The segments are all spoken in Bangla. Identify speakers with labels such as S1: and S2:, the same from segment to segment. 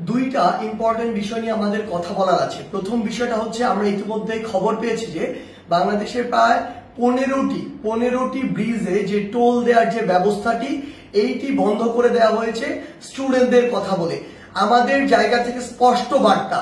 S1: দুইটা ইম্পর্টেন্ট বিষয় নিয়ে আমাদের কথা বলার আছে। প্রথম বিষয়টা হচ্ছে আমরা ইতিমধ্যে খবর পেয়েছি যে বাংলাদেশের প্রায় 15টি ব্রিজে যে টোল দেওয়ার যে ব্যবস্থাটি এইটি বন্ধ করে দেওয়া হয়েছে স্টুডেন্টদের কথা বলে। আমাদের জায়গা থেকে স্পষ্ট বার্তা,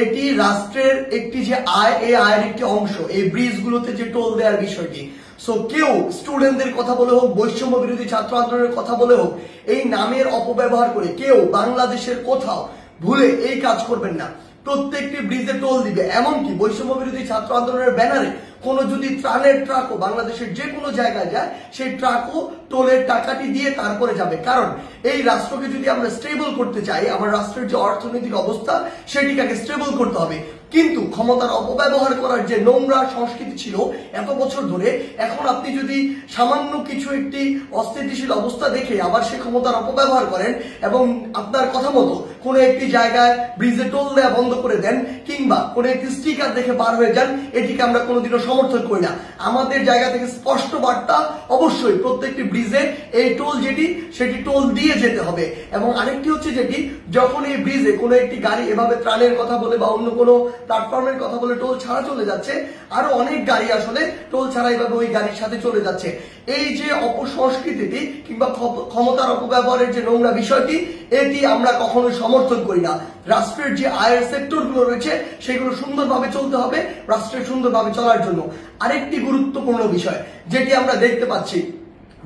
S1: এটি রাষ্ট্রের একটি যে আয়, এই আয়ের একটি অংশ এই ব্রিজগুলোতে যে টোল দেওয়ার বিষয়টি। সো কেউ স্টুডেন্টদের কথা বলে হোক, বৈষম্য বিরোধী ছাত্র আন্দোলনের কথা বলে হোক, এই নামের অপব্যবহার করে কেউ বাংলাদেশের কোথাও ভুলে এই কাজ করবেন না। প্রত্যেকটি ব্রিজে টোল দিবে, এমনকি বৈষম্য বিরোধী ছাত্র আন্দোলনের ব্যানারে কোনো যদি ত্রাণের ট্রাকও বাংলাদেশের যে কোনো জায়গায় যায়, সেই ট্রাকও টোলের টাকাটি দিয়ে তারপরে যাবে। কারণ এই রাষ্ট্রকে যদি আমরা স্টেবল করতে চাই, আমার রাষ্ট্রের যে অর্থনৈতিক অবস্থা সেটিকে আগে স্টেবল করতে হবে। কিন্তু ক্ষমতার অপব্যবহার করার যে নোংরা সংস্কৃতি ছিল এত বছর ধরে, এখন আপনি যদি সামান্য কিছু একটি অস্থিতিশীল অবস্থা দেখে আবার সে ক্ষমতার অপব্যবহার করেন এবং আপনার কথা মতো কোনো একটি জায়গায় ব্রিজে টোল দেওয়া বন্ধ করে দেন কিংবা কোনো একটি স্টিকার দেখে পার হয়ে যান, এটিকে আমরা কোনোদিনও সমর্থন করি না। আমাদের জায়গা থেকে স্পষ্ট বার্তা, অবশ্যই প্রত্যেকটি ব্রিজে এই টোল যেটি সেটি টোল দিয়ে যেতে হবে। এবং আরেকটি হচ্ছে যেটি, যখন এই ব্রিজে কোনো একটি গাড়ি এভাবে ত্রাণের কথা বলে বা অন্য কোনো প্ল্যাটফর্মের কথা বলে টোল ছাড়া চলে যাচ্ছে, আরো অনেক গাড়ি আসলে টোল ছাড়া এইভাবে ওই গাড়ির সাথে চলে যাচ্ছে। এই যে অপসংস্কৃতিটি কিংবা ক্ষমতার অপব্যবহারের যে নোংরা বিষয়টি, এটি আমরা কখনোই সমর্থন করি না। রাষ্ট্রের যে আয়ের সেক্টরগুলো রয়েছে সেগুলো সুন্দরভাবে চলতে হবে রাষ্ট্রের সুন্দরভাবে চলার জন্য। আরেকটি গুরুত্বপূর্ণ বিষয় যেটি আমরা দেখতে পাচ্ছি,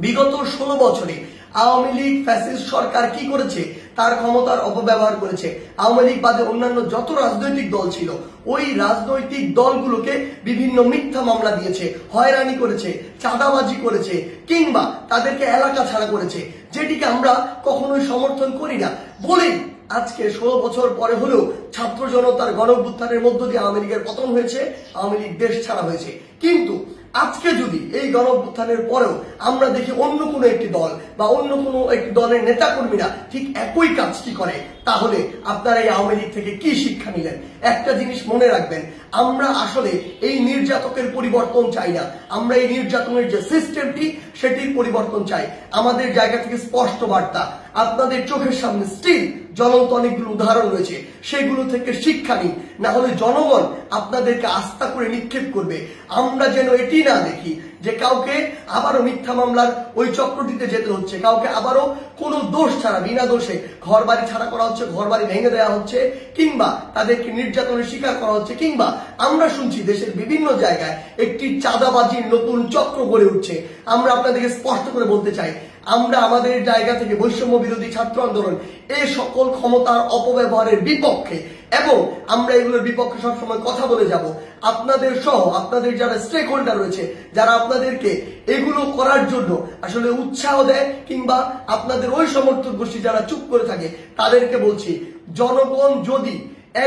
S1: বিগত 16 বছরে আওয়ামী লীগ ফ্যাসিস্ট সরকার কি করেছে, তার ক্ষমতার অপব্যবহার করেছে। আওয়ামী লীগ বাদে অন্যান্য যত রাজনৈতিক দল ছিল, ওই রাজনৈতিক দলগুলোকে বিভিন্ন মিথ্যা মামলা দিয়েছে, হয়রানি করেছে, চাঁদাবাজি করেছে কিংবা তাদেরকে এলাকা ছাড়া করেছে, যেটিকে আমরা কখনোই সমর্থন করি না। বলেই আজকে 16 বছর পরে হলেও ছাত্র জনতার গণঅভ্যুত্থানের মধ্য দিয়ে আওয়ামী লীগের পতন হয়েছে, আওয়ামী লীগ দেশ ছাড়া হয়েছে। কিন্তু আজকে যদি এই গণঅভ্যুত্থানের পরেও আমরা দেখি অন্য কোনো একটি দল বা অন্য কোনো একটি দলের নেতাকর্মীরা ঠিক একই কাজটি করে, তাহলে আপনারা এই আওয়ামী লীগ থেকে কি শিক্ষা নিলেন? একটা জিনিস মনে রাখবেন, আমরা আসলে এই নির্যাতকের পরিবর্তন চাই না, আমরা এই নির্যাতনের যে সিস্টেমটি সেটির পরিবর্তন চাই। আমাদের জায়গা থেকে স্পষ্ট বার্তা, আপনাদের চোখের সামনে স্টিল জ্বলন্ত অনেকগুলো উদাহরণ রয়েছে, সেগুলো থেকে শিক্ষা নিন, না হলে জনগণ আপনাদেরকে আস্থা করে নিক্ষেপ করবে। আমরা যেন এটি না দেখি যে কাউকে আবারও মিথ্যা মামলার ওই চক্রটিতে যেতে হচ্ছে, কাউকে আবারও কোনো দোষ ছাড়া বিনা দোষে ঘর বাড়ি ছাড়া করা হচ্ছে, ঘর বাড়ি ভেঙে দেওয়া হচ্ছে কিংবা তাদেরকে নির্যাতনের শিকার করা হচ্ছে, কিংবা আমরা শুনছি দেশের বিভিন্ন জায়গায় একটি চাঁদাবাজির নতুন চক্র গড়ে উঠছে। আমরা আপনাদেরকে স্পষ্ট করে বলতে চাই, আমরা আমাদের জায়গা থেকে বৈষম্য বিরোধী ছাত্র আন্দোলন এই সকল ক্ষমতার অপব্যবহারের বিপক্ষে, এবং আমরা এগুলোর বিপক্ষে সবসময় কথা বলে যাব। আপনাদের সহ আপনাদের যারা স্টেক হোল্ডার রয়েছে, যারা আপনাদেরকে এগুলো করার জন্য আসলে উৎসাহ দেয় কিংবা আপনাদের ওই সমর্থক গোষ্ঠী যারা চুপ করে থাকে, তাদেরকে বলছি, জনগণ যদি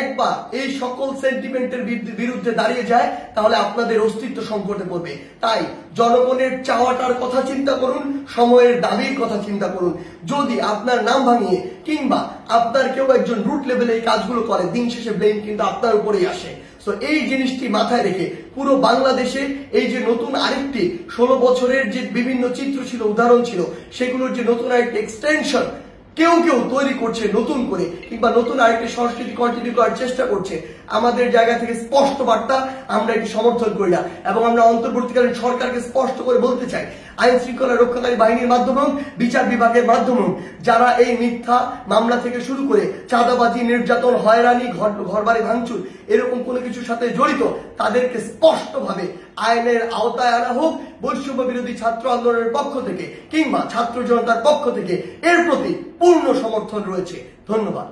S1: একবার এই সকল সেন্টিমেন্টের বিরুদ্ধে দাঁড়িয়ে যায়, তাহলে আপনাদের অস্তিত্ব সংকটে পড়বে। তাই জনগণের চাওয়াটার কথা চিন্তা করুন, সময়ের দাবির কথা চিন্তা করুন। যদি আপনার নাম ভাঙিয়ে কিংবা আপনার কেউ একজন রুট লেভেলে এই কাজগুলো করে, দিন শেষে ব্লেম কিন্তু আপনার উপরেই আসে। তো এই জিনিসটি মাথায় রেখে পুরো বাংলাদেশে এই যে নতুন আরেকটি 16 বছরের যে বিভিন্ন চিত্র ছিল, উদাহরণ ছিল, সেগুলোর যে নতুন আরেকটি এক্সটেনশন কেউ কেউ তৈরি করছে নতুন করে কিংবা নতুন আরেকটি সংস্কৃতি কন্টিনিউ করার চেষ্টা করছে, আমাদের জায়গা থেকে স্পষ্ট বার্তা, আমরা এটি সমর্থন করি না। এবং আমরা অন্তর্বর্তীকালীন সরকারকে স্পষ্ট করে বলতে চাই, আইন শৃঙ্খলা রক্ষাকারী বাহিনীর মাধ্যমেও বিচার বিভাগের মাধ্যমেও যারা এই মিথ্যা মামলা থেকে শুরু করে চাঁদাবাজি, নির্যাতন, হয়রানি, ঘরবাড়ি ভাঙচুর এরকম কোনো কিছুর সাথে জড়িত, তাদেরকে স্পষ্টভাবে আইনের আওতায় আনা হোক। বৈষম্য বিরোধী ছাত্র আন্দোলনের পক্ষ থেকে কিংবা ছাত্র জনতার পক্ষ থেকে এর প্রতি পূর্ণ সমর্থন রয়েছে। ধন্যবাদ।